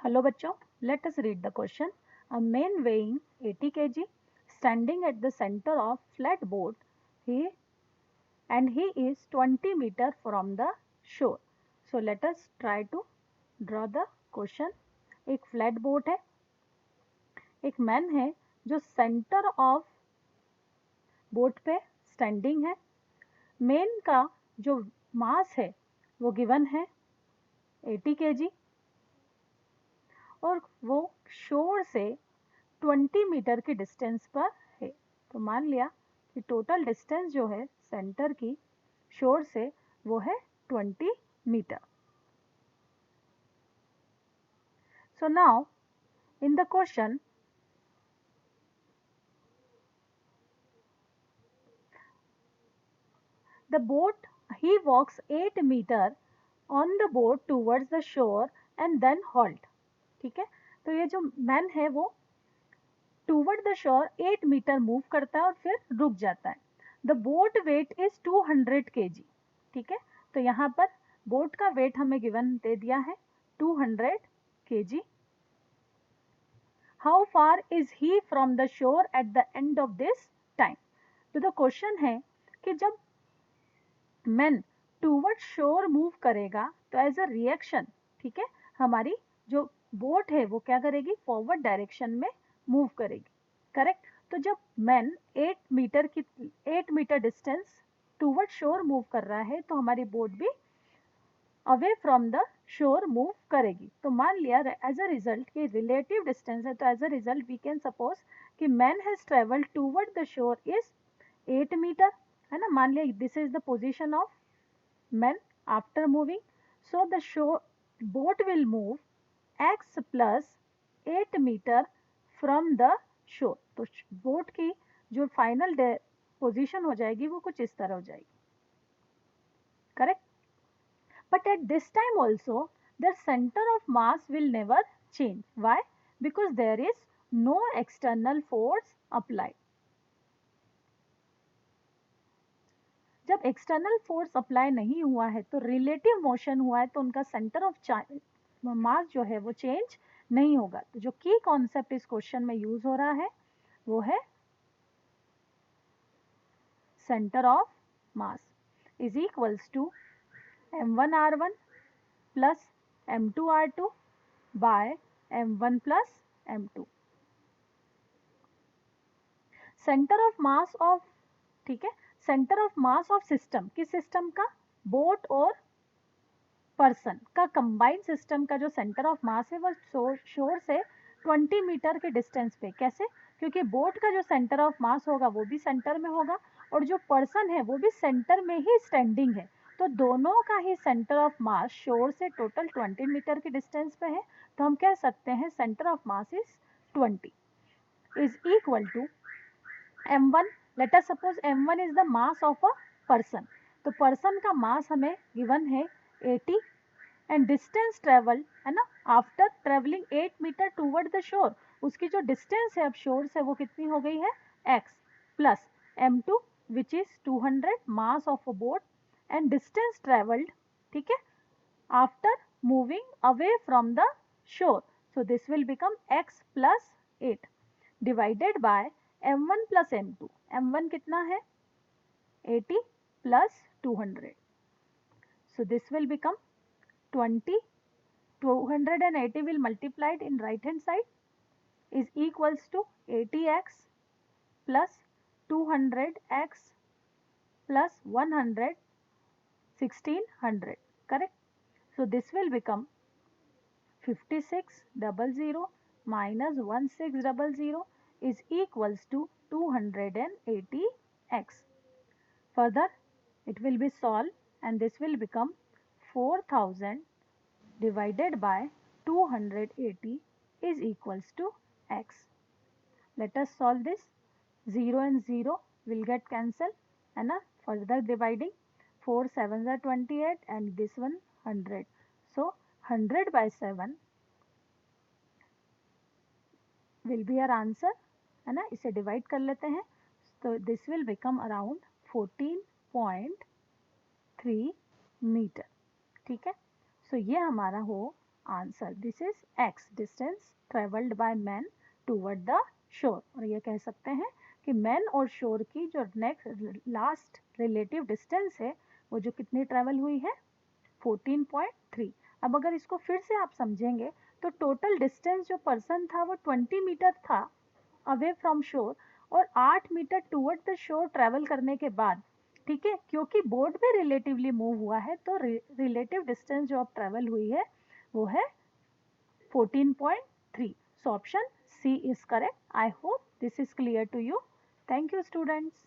Hello बच्चों, let us read the question. A man weighing 80 kg standing at the center of flat boat he he is 20 meter from the shore. So let us try to draw the question. एक flat boat है, एक man है जो centre of boat पे standing है. Man का जो मास है वो गिवन है 80 kg और वो शोर से 20 मीटर की डिस्टेंस पर है. तो मान लिया कि टोटल डिस्टेंस जो है सेंटर की शोर से वो है 20 metre. So now in the question the boat he walks 8 metre on the boat towards the shore and then halt. ठीक है, तो ये जो मैन है वो टूवर्ड द शोर 8 मीटर मूव करता है और फिर रुक जाता है. The boat weight is 200 kg. ठीक है, तो यहाँ पर बोट का वेट हमें गिवन दे दिया है 200 kg. How far is he from the शोर at the end of this time. तो द क्वेश्चन है कि जब मैन टूवर्ड शोर मूव करेगा तो एज अ रिएक्शन, ठीक है, हमारी जो बोट है वो क्या करेगी, फॉरवर्ड डायरेक्शन में मूव करेगी. करेक्ट. तो जब man 8 metre distance toward shore move कर रहा है तो हमारी बोट भी away from the shore move करेगी. तो मान लिया एज अ रिजल्ट कि रिलेटिव डिस्टेंस है, तो as a result we can suppose कि man has travelled toward the shore is 8 metre, है ना. मान लिया this is the position of man after moving. So the boat will move x plus 8 metre from the shore. तो boat की जो final position हो जाएगी वो कुछ इस तरह हो जाएगी. Correct. But at this time also, their center of mass will never change. Why? Because there is no external force applied. जब एक्सटर्नल फोर्स अप्लाई नहीं हुआ है तो रिलेटिव मोशन हुआ है, तो उनका सेंटर ऑफ मास जो है वो चेंज नहीं होगा. तो जो की कॉन्सेप्ट इस क्वेश्चन में यूज हो रहा है वो है centre of mass is equals to m1r1 plus m2r2 by m1 plus m2. Centre of mass of, ठीक है, centre of mass of system, किस सिस्टम का, बोट और पर्सन का कंबाइंड सिस्टम का जो सेंटर ऑफ मास है वो शोर से 20 मीटर के डिस्टेंस पे. कैसे? क्योंकि बोट का जो सेंटर ऑफ मास होगा वो भी सेंटर में होगा और जो पर्सन है वो भी सेंटर में ही स्टैंडिंग है. तो दोनों का ही सेंटर ऑफ मास शोर से टोटल 20 मीटर के डिस्टेंस पे है. तो हम कह सकते हैं centre of mass is 20 is equal to m1. Let us suppose m1 is the mass of a person. तो पर्सन का मास हमें गिवन है 80 एंड डिस्टेंस ट्रेवल, है ना, after travelling 8 metre toward the shore, उसकी जो डिस्टेंस है अब शोर से वो कितनी हो गई है x plus m2 which is 200 mass of a boat and distance travelled, ठीक है, after moving away from the शोर. So this will become x plus 8 divided by m1 plus m2. m1 कितना है 80 plus 200. So this will become 20. 280 will multiplied in right hand side is equals to 80x plus 200x plus 100 1600. Correct. So this will become 5600 minus 1600 is equals to 280x. Further it will be solved and this will become 4000 divided by 280 is equals to x. Let us solve this. 0 and 0 will get cancelled and further dividing 4 7s are 28 and this one 100. So 100 by 7 will be our answer, है ना. इसे divide कर लेते हैं तो this will become around 14.3 metre. ठीक है. So ये हमारा हो answer this is x distance travelled by man toward the shore. और ये कह सकते हैं कि मैन और शोर की जो नेक्स्ट लास्ट रिलेटिव डिस्टेंस है वो जो कितनी ट्रेवल हुई है 14.3। अब अगर इसको फिर से आप समझेंगे तो टोटल डिस्टेंस जो पर्सन था वो 20 मीटर था अवे फ्रॉम शोर, और 8 metre toward the shore travel करने के बाद, ठीक है, क्योंकि बोट भी रिलेटिवली मूव हुआ है तो रिलेटिव डिस्टेंस जो अब ट्रेवल हुई है वो है 14.3। So option C is correct. I hope this is clear to you. Thank you, students.